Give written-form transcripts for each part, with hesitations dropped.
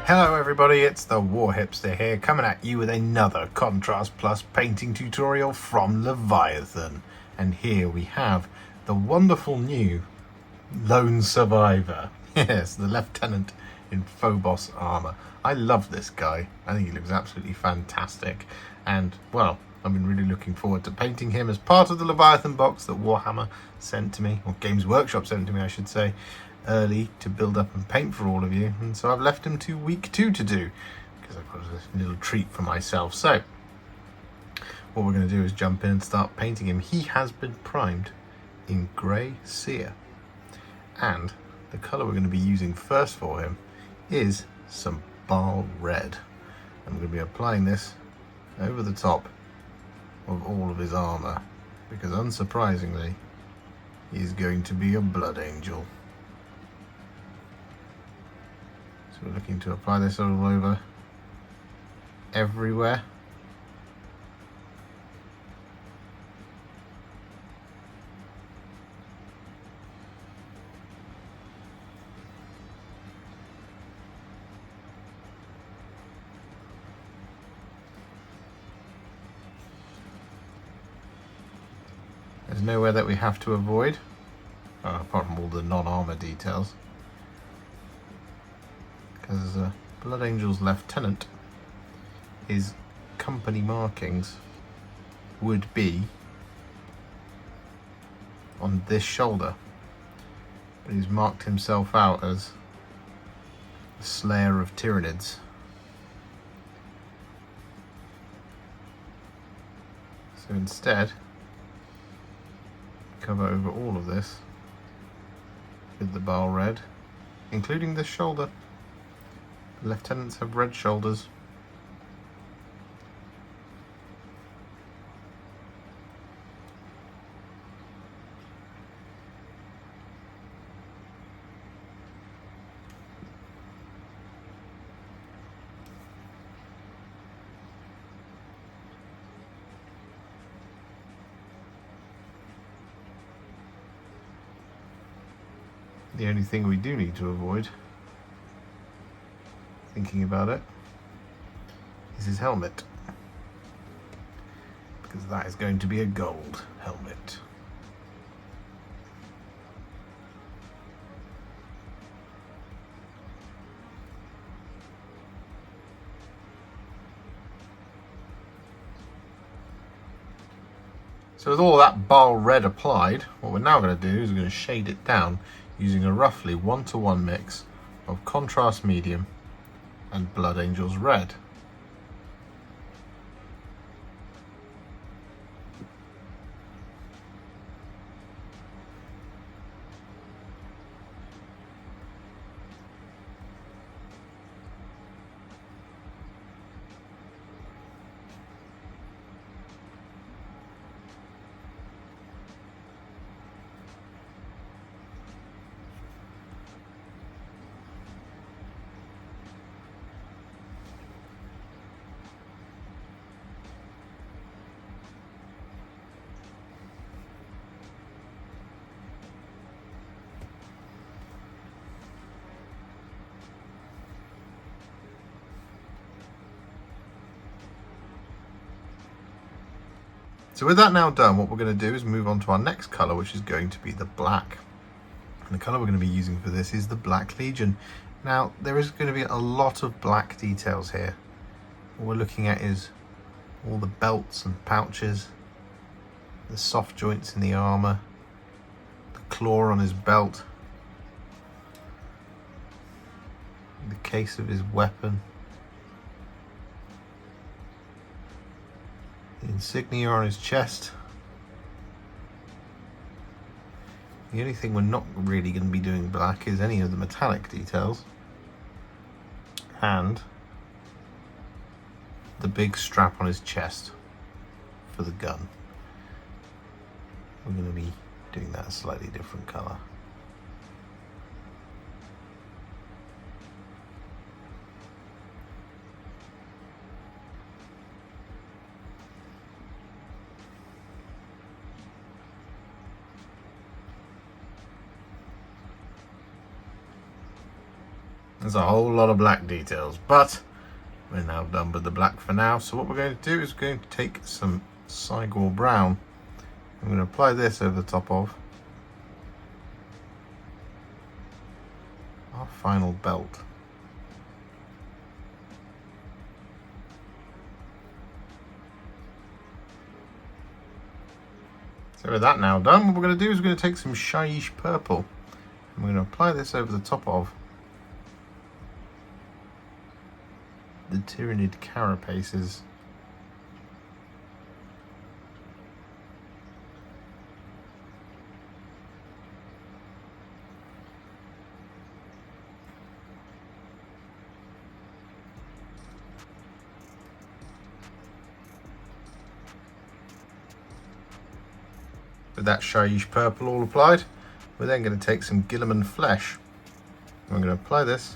Hello everybody, it's the War Hipster here, coming at you with another Contrast Plus painting tutorial from Leviathan. And here we have the wonderful new Lone Survivor. Yes, the Lieutenant in Phobos armour. I love this guy. I think he looks absolutely fantastic. And, well, I've been really looking forward to painting him as part of the Leviathan box that Warhammer sent to me, or Games Workshop sent to me, I should say, early to build up and paint for all of you. And so I've left him to week 2 to do, because I've got a little treat for myself. So, what we're going to do is jump in and start painting him. He has been primed in Grey Seer. And the colour we're going to be using first for him is some Baal Red. I'm going to be applying this over the top of all of his armour, because unsurprisingly, he's going to be a Blood Angel. So we're looking to apply this all over everywhere. There's nowhere that we have to avoid, apart from all the non-armour details, because Blood Angel's Lieutenant, his company markings would be on this shoulder, but he's marked himself out as the Slayer of Tyranids. So instead, cover over all of this with the Baal Red, including this shoulder. Lieutenants have red shoulders. The only thing we do need to avoid, thinking about it, is his helmet, because that is going to be a gold helmet. So with all that Baal Red applied, what we're now going to do is we're going to shade it down using a roughly 1-to-1 mix of Contrast Medium and Blood Angel's Red. So with that now done, what we're going to do is move on to our next colour, which is going to be the black. And the colour we're going to be using for this is the Black Legion. Now, there is going to be a lot of black details here. What we're looking at is all the belts and pouches, the soft joints in the armour, the claw on his belt, the case of his weapon, the insignia on his chest. The only thing we're not really going to be doing black is any of the metallic details, and the big strap on his chest for the gun. We're going to be doing that a slightly different colour. There's a whole lot of black details, but we're now done with the black for now. So what we're going to do is we're going to take some Cygor Brown. I'm going to apply this over the top of our final belt. So with that now done, what we're going to do is we're going to take some Shyish Purple. And we're going to apply this over the top of the Tyranid carapaces. With that Shyish Purple all applied, we're then going to take some Guilliman Flesh. I'm going to apply this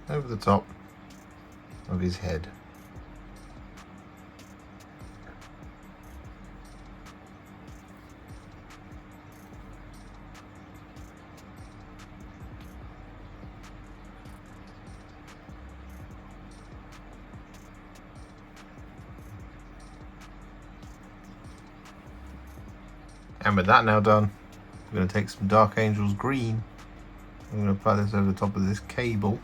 over the top of his head. And with that now done, I'm going to take some Dark Angel's Green. I'm going to apply this over the top of this cable.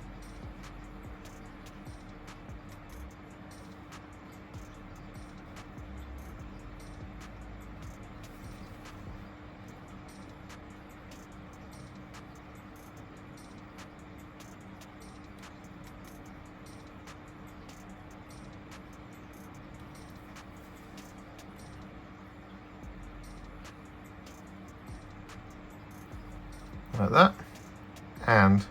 Like that, and I'm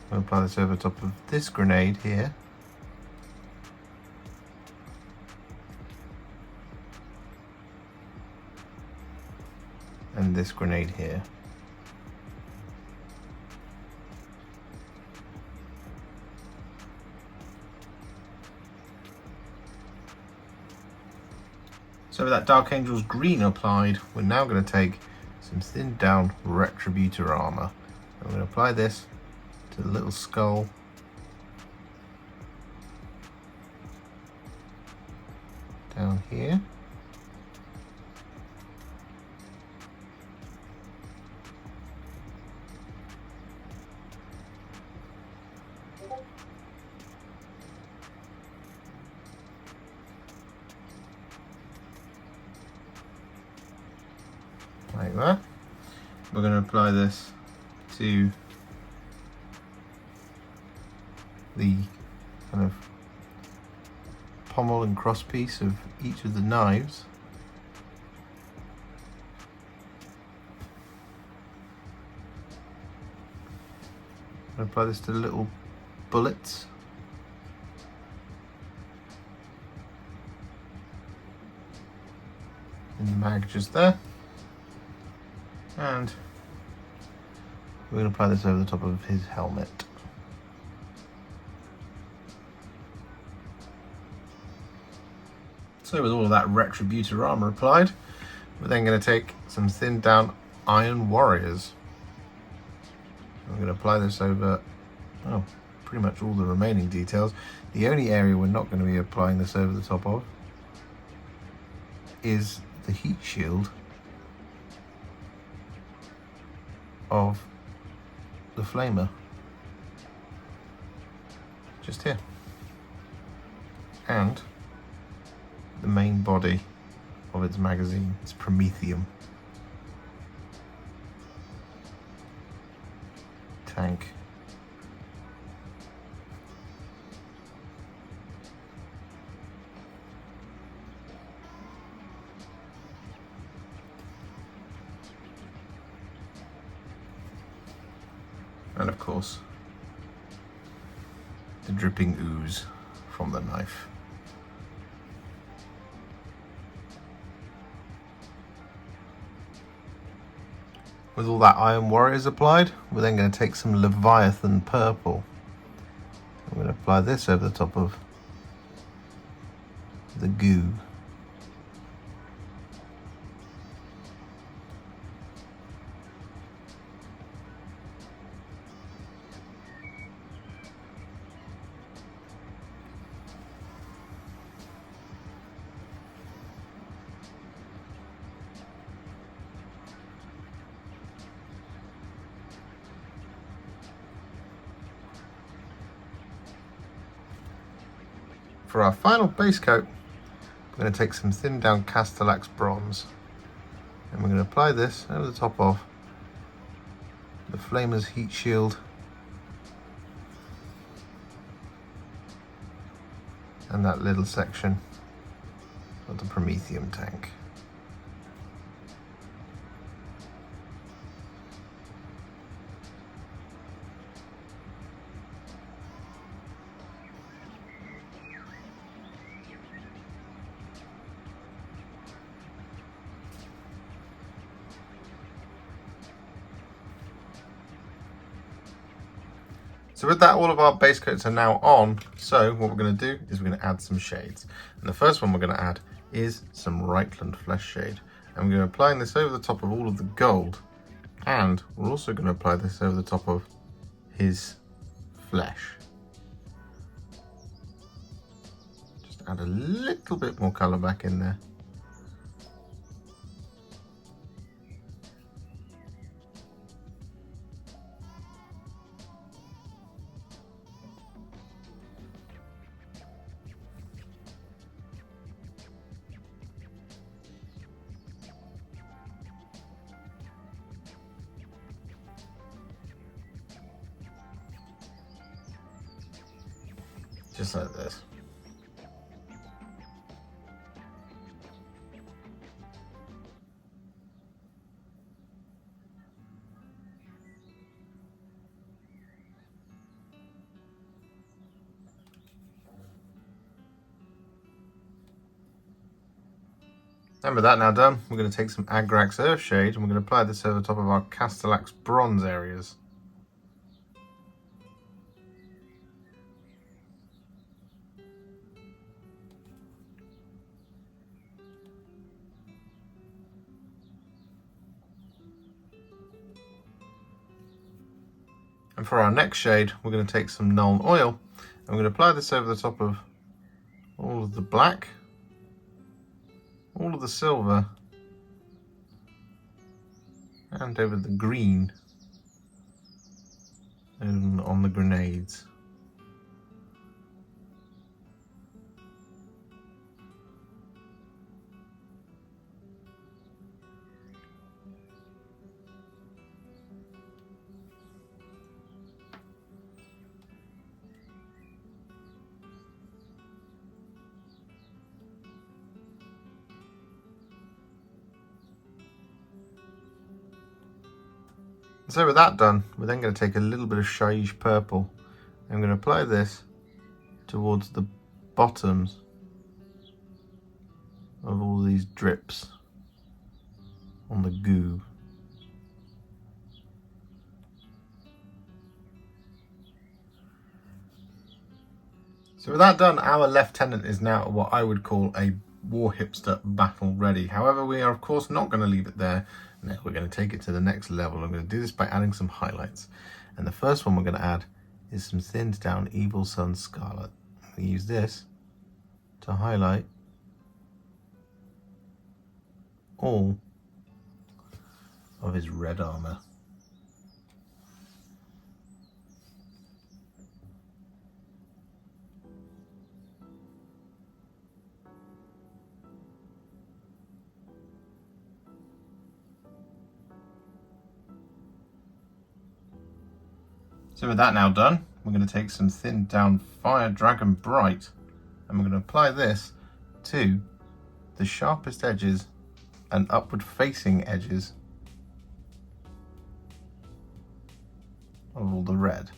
going to apply this over the top of this grenade here, and this grenade here. So with that Dark Angel's Green applied, we're now going to take some thinned down Retributor Armour. I'm going to apply this to the little skull, down here, like that. We're going to apply this to the kind of pommel and crosspiece of each of the knives. I'm going to apply this to the little bullets. And the mag just there. And we're going to apply this over the top of his helmet. So with all of that Retributor Armour applied, we're then going to take some thinned down Iron Warriors. I'm going to apply this over pretty much all the remaining details. The only area we're not going to be applying this over the top of is the heat shield of the flamer, just here, and the main body of its magazine, its Promethium tank. And of course, the dripping ooze from the knife. With all that Iron Warriors applied, we're then going to take some Leviathan Purple. I'm going to apply this over the top of the goo. For our final base coat, we're going to take some thinned down Castellax Bronze, and we're going to apply this over the top of the Flamer's Heat Shield and that little section of the Prometheum tank. So with that, all of our base coats are now on. So what we're going to do is we're going to add some shades. And the first one we're going to add is some Reikland Fleshshade. And we're going to apply this over the top of all of the gold. And we're also going to apply this over the top of his flesh. Just add a little bit more colour back in there. Just like this. And with that now done, we're going to take some Agrax Earthshade and we're going to apply this over the top of our Castellax Bronze areas. And for our next shade, we're going to take some Nuln Oil and we're going to apply this over the top of all of the black, all of the silver, and over the green and on the grenades. So with that done, we're then going to take a little bit of Shyish Purple and I'm going to apply this towards the bottoms of all these drips on the goo. So with that done, our lieutenant is now what I would call a war hipster battle ready. However, we are of course not going to leave it there. No, we're going to take it to the next level. I'm going to do this by adding some highlights. And the first one we're going to add is some thinned down Evil Sunz Scarlet. We use this to highlight all of his red armour. So with that now done, we're going to take some thinned down Fire Dragon Bright and we're going to apply this to the sharpest edges and upward facing edges of all the red.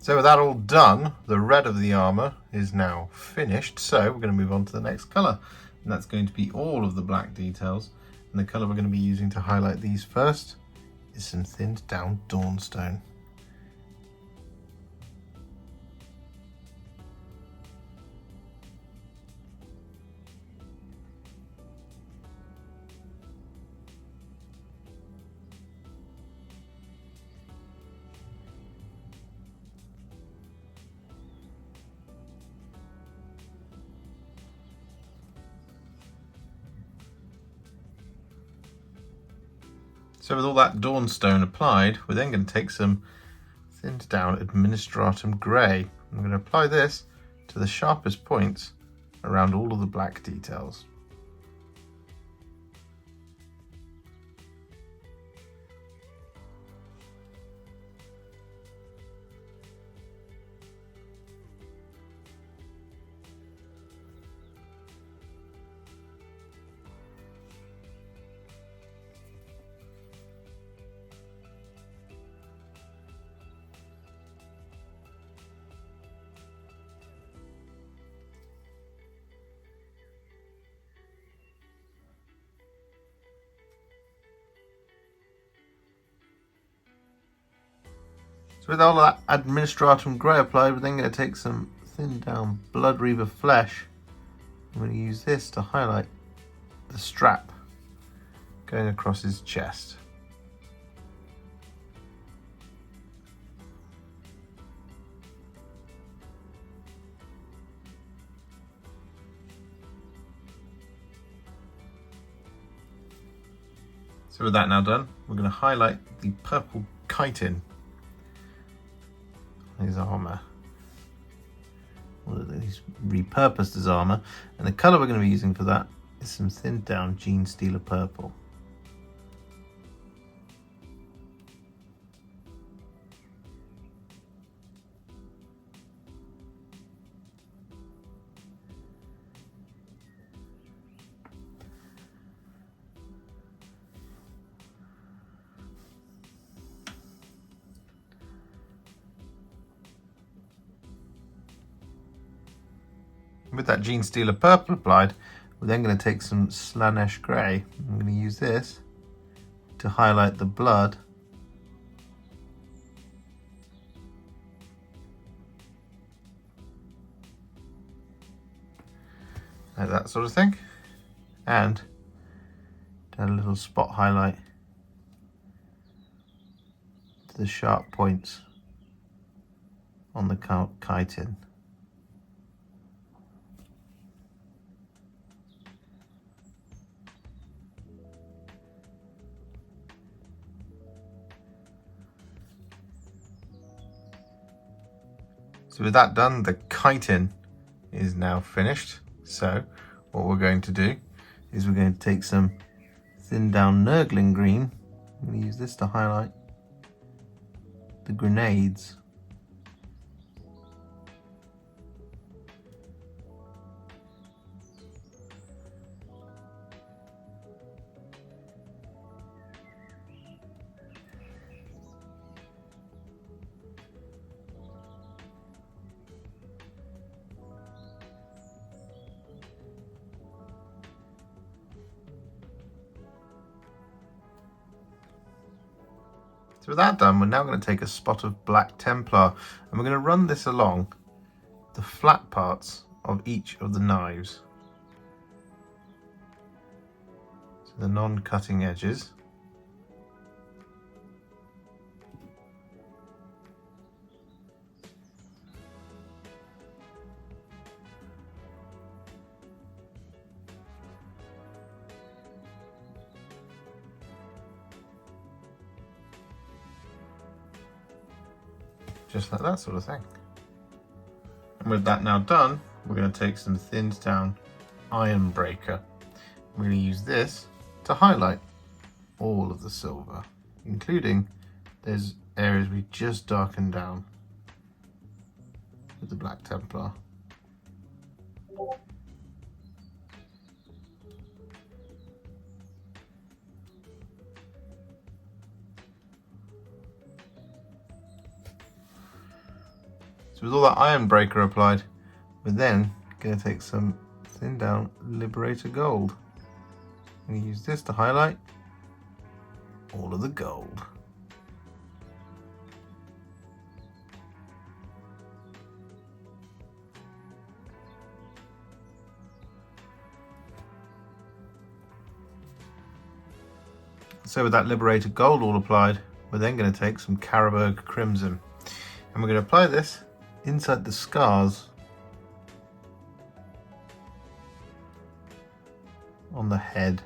So with that all done, the red of the armour is now finished. So we're going to move on to the next colour. And that's going to be all of the black details. And the colour we're going to be using to highlight these first is some thinned down Dawnstone. So with all that Dawnstone applied, we're then going to take some thinned down Administratum Grey. I'm going to apply this to the sharpest points around all of the black details. So with all that Administratum Grey applied, we're then going to take some thinned down Bloodreaver Flesh. I'm going to use this to highlight the strap going across his chest. So with that now done, we're going to highlight the purple chitin on his armour. Well, he's repurposed his armour, and the colour we're going to be using for that is some thinned down Genestealer Purple. With that Genestealer Purple applied, we're then going to take some Slaanesh Grey. I'm going to use this to highlight the blood like that sort of thing, and add a little spot highlight to the sharp points on the chitin. So with that done, the chitin is now finished. So what we're going to do is we're going to take some thinned down Nurgling Green. I'm going to use this to highlight the grenades. So with that done, we're now going to take a spot of Black Templar, and we're going to run this along the flat parts of each of the knives. So the non-cutting edges. Just like that sort of thing. And with that now done, we're going to take some thinned down Iron Breaker. We're going to use this to highlight all of the silver, including those areas we just darkened down with the Black Templar. So with all that Iron Breaker applied, we're then going to take some thinned down Liberator Gold. I'm going to use this to highlight all of the gold. So with that Liberator Gold all applied, we're then going to take some Carroburg Crimson, and we're going to apply this inside the scars on the head.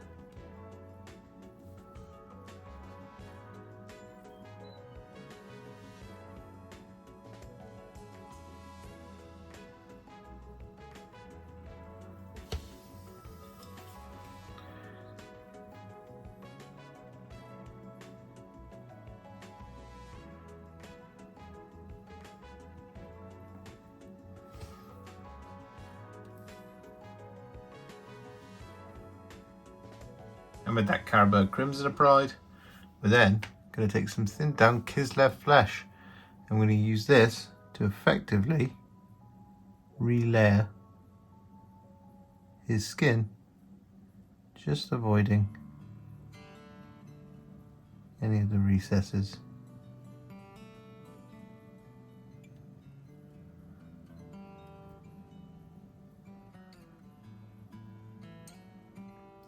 And with that Carroburg Crimson applied, we're then going to take some thinned down Kislev Flesh. I'm going to use this to effectively relayer his skin, just avoiding any of the recesses.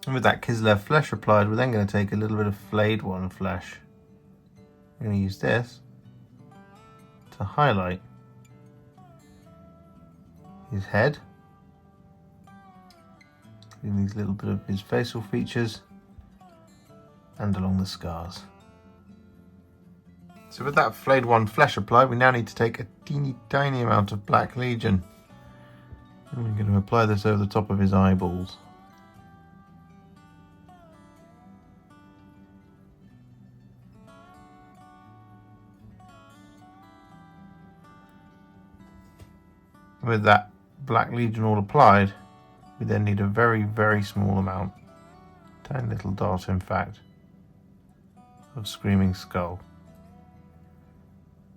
And with that Kislev Flesh applied, we're then going to take a little bit of Flayed One Flesh. I'm going to use this to highlight his head, in these little bit of his facial features and along the scars. So with that Flayed One Flesh applied, we now need to take a teeny tiny amount of Black Legion, and we're going to apply this over the top of his eyeballs. With that Black Legion all applied, we then need a very, very small amount, tiny little dot in fact, of Screaming Skull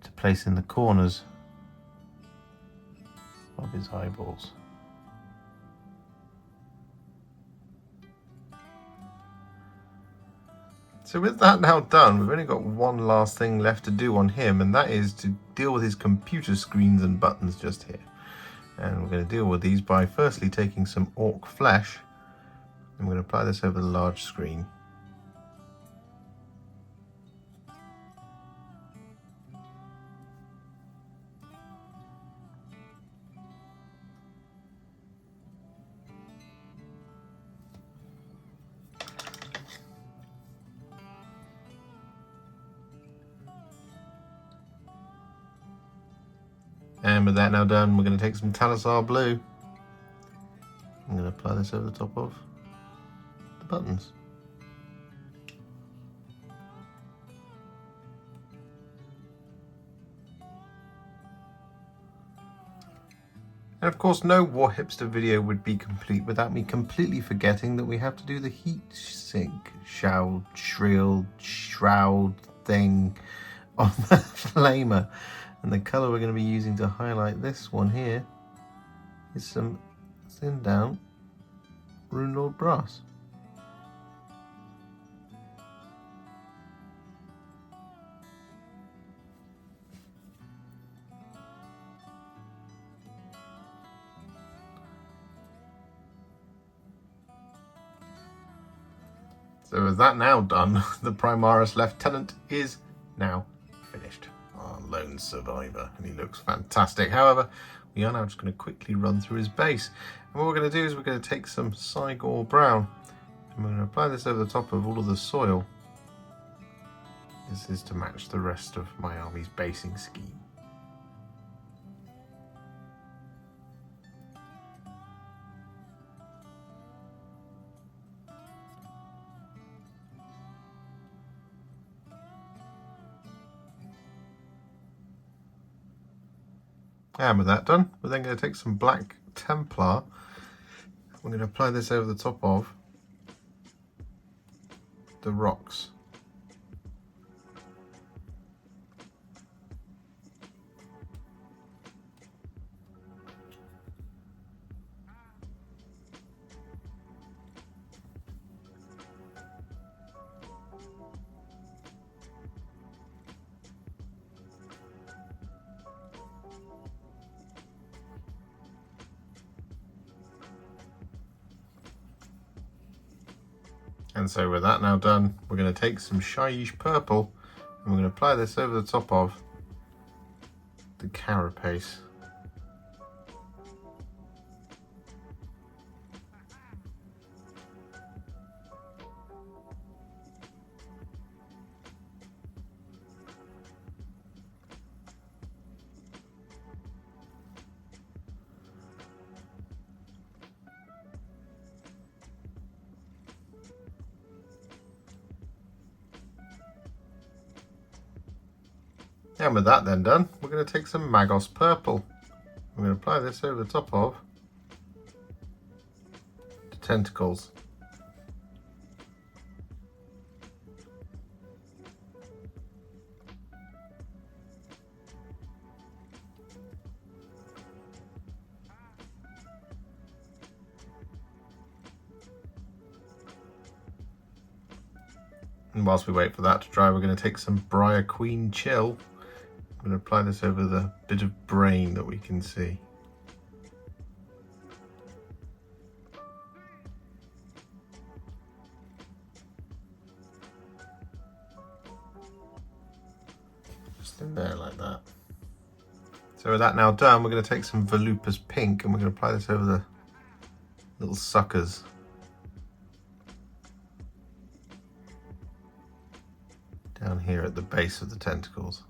to place in the corners of his eyeballs. So with that now done, we've only got one last thing left to do on him, and that is to deal with his computer screens and buttons just here. And we're going to deal with these by firstly taking some Ork Flesh, and we're going to apply this over the large screen. And with that now done, we're going to take some Talassar Blue. I'm going to apply this over the top of the buttons. And of course, no War Hipster video would be complete without me completely forgetting that we have to do the heat sink, shroud thing on the flamer. And the colour we're going to be using to highlight this one here is some thinned down Rune Lord Brass. So with that now done, the Primaris Lieutenant is now finished. Our lone survivor, and he looks fantastic. However, we are now just going to quickly run through his base, and what we're going to do is we're going to take some Cygor Brown, and we're going to apply this over the top of all of the soil. This is to match the rest of my army's basing scheme. And with that done, we're then going to take some black Templar. We're going to apply this over the top of the rocks. And so with that now done, we're going to take some Shyish Purple, and we're going to apply this over the top of the carapace. And with that then done, we're going to take some Magos Purple. We're going to apply this over the top of the tentacles. And whilst we wait for that to dry, we're going to take some Briar Queen Chill. I'm going to apply this over the bit of brain that we can see. Just in there like that. So with that now done, we're going to take some Volupus Pink and we're going to apply this over the little suckers. Down here at the base of the tentacles.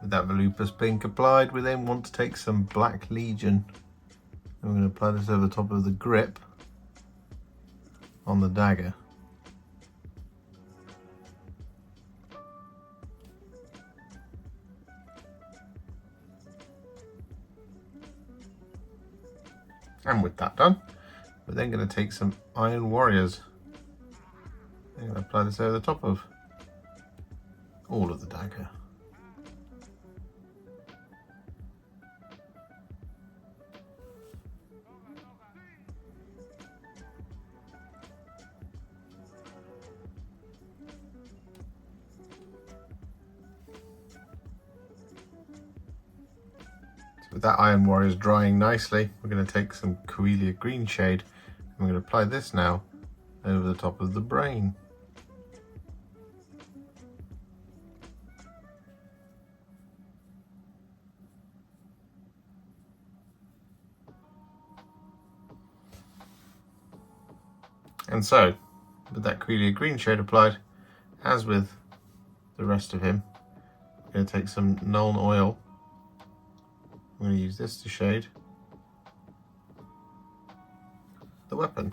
With that Volupus Pink applied, we then want to take some Black Legion. And we're going to apply this over the top of the grip on the dagger. And with that done, we're then going to take some Iron Warriors. I'm going to apply this over the top of all of the dagger. With that Iron Warriors drying nicely, we're going to take some Coelia Greenshade and we're going to apply this now over the top of the brain. And so, with that Coelia Greenshade applied, as with the rest of him, we're going to take some Nuln Oil. I'm going to use this to shade the weapon.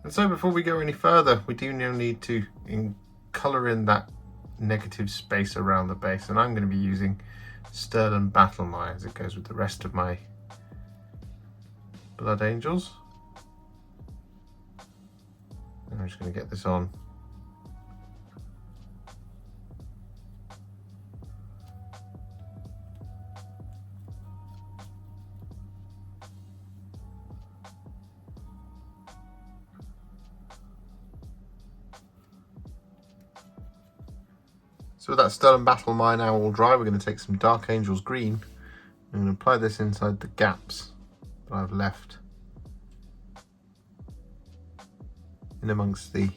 And so before we go any further, we do now need to colour in that negative space around the base, and I'm going to be using Stirland Battlemire as it goes with the rest of my Blood Angels. And I'm just going to get this on. So with that Stirland Battlemire now all dry, we're going to take some Dark Angels Green. I'm going to apply this inside the gaps that I've left in amongst the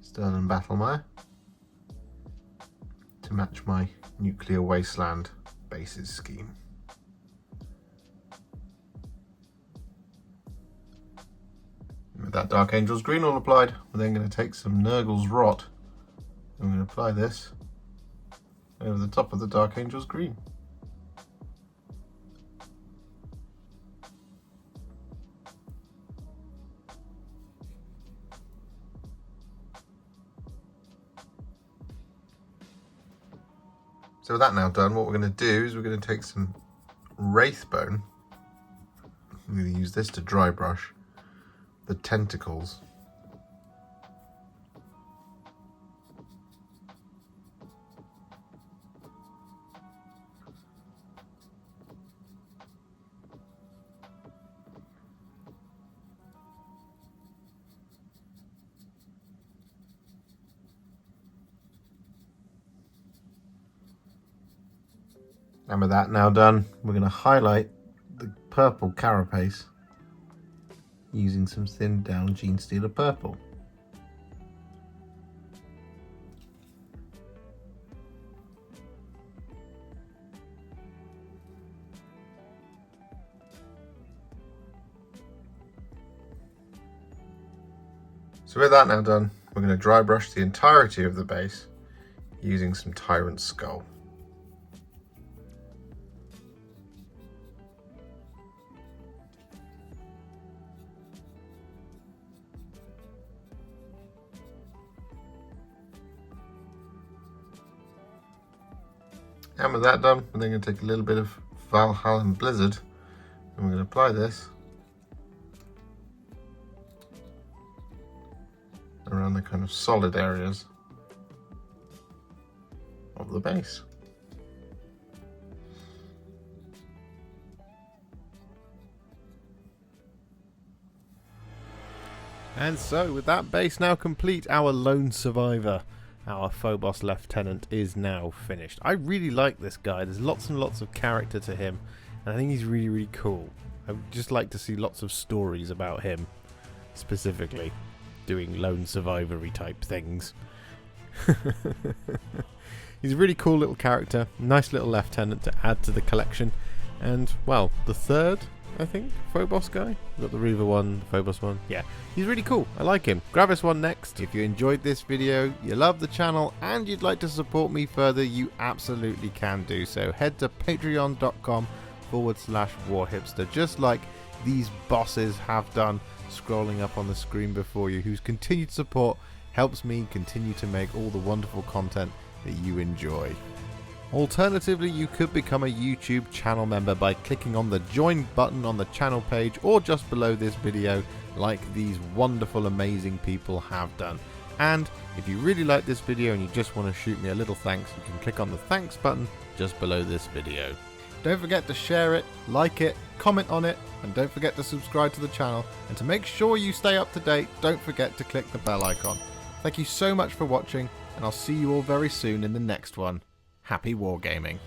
Stirland Battlemire to match my Nuclear Wasteland bases scheme. And with that Dark Angels Green all applied, we're then going to take some Nurgle's Rot. I'm going to apply this over the top of the Dark Angels Green. So with that now done, what we're going to do is we're going to take some Wraithbone. I'm going to use this to dry brush the tentacles. And with that now done, we're going to highlight the purple carapace using some thinned down Genestealer Purple. So with that now done, we're going to dry brush the entirety of the base using some Tyrant Skull. And with that done, we're then going to take a little bit of Valhallan Blizzard and we're going to apply this around the kind of solid areas of the base. And so, with that base now complete, our lone survivor, our Phobos Lieutenant, is now finished. I really like this guy. There's lots and lots of character to him, and I think he's really, really cool. I would just like to see lots of stories about him, specifically doing lone survivory type things. He's a really cool little character, nice little lieutenant to add to the collection, and, well, the third, I think, Phobos guy. We've got the Reaver one, the Phobos one. Yeah, he's really cool. I like him. Grab this one next. If you enjoyed this video, you love the channel, and you'd like to support me further, you absolutely can do so. Head to patreon.com/warhipster, just like these bosses have done, scrolling up on the screen before you, whose continued support helps me continue to make all the wonderful content that you enjoy. Alternatively, you could become a YouTube channel member by clicking on the join button on the channel page or just below this video, like these wonderful, amazing people have done. And if you really like this video and you just want to shoot me a little thanks, you can click on the thanks button just below this video. Don't forget to share it, like it, comment on it, and don't forget to subscribe to the channel. And to make sure you stay up to date, don't forget to click the bell icon. Thank you so much for watching, and I'll see you all very soon in the next one. Happy wargaming.